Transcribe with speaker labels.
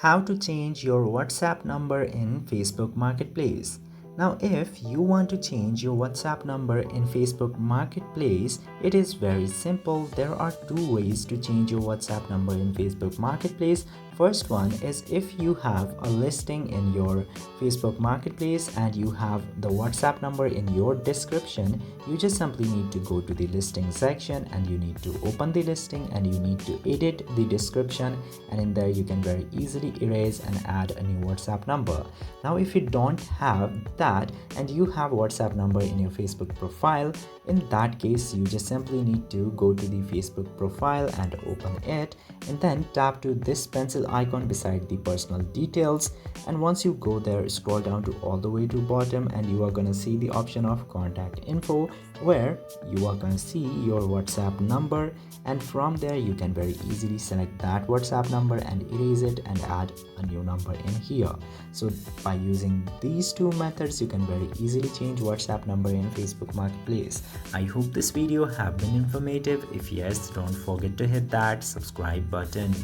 Speaker 1: How to change your WhatsApp number in Facebook Marketplace. Now, if you want to change your WhatsApp number in Facebook Marketplace, it is very simple. There are two ways to change your WhatsApp number in Facebook Marketplace. First one is if you have a listing in your Facebook Marketplace and you have the WhatsApp number in your description, you just simply need to go to the listing section and you need to open the listing and you need to edit the description, and in there you can very easily erase and add a new WhatsApp number. Now, if you don't have that and you have WhatsApp number in your Facebook profile, in that case you just simply need to go to the Facebook profile and open it, and then tap to this pencil icon beside the personal details, and once you go there, scroll down to all the way to bottom and you are gonna see the option of contact info, where you are gonna see your WhatsApp number, and from there you can very easily select that WhatsApp number and erase it and add a new number in here. So by using these two methods, you can very easily change WhatsApp number in Facebook Marketplace. I hope this video have been informative. If yes, don't forget to hit that subscribe button.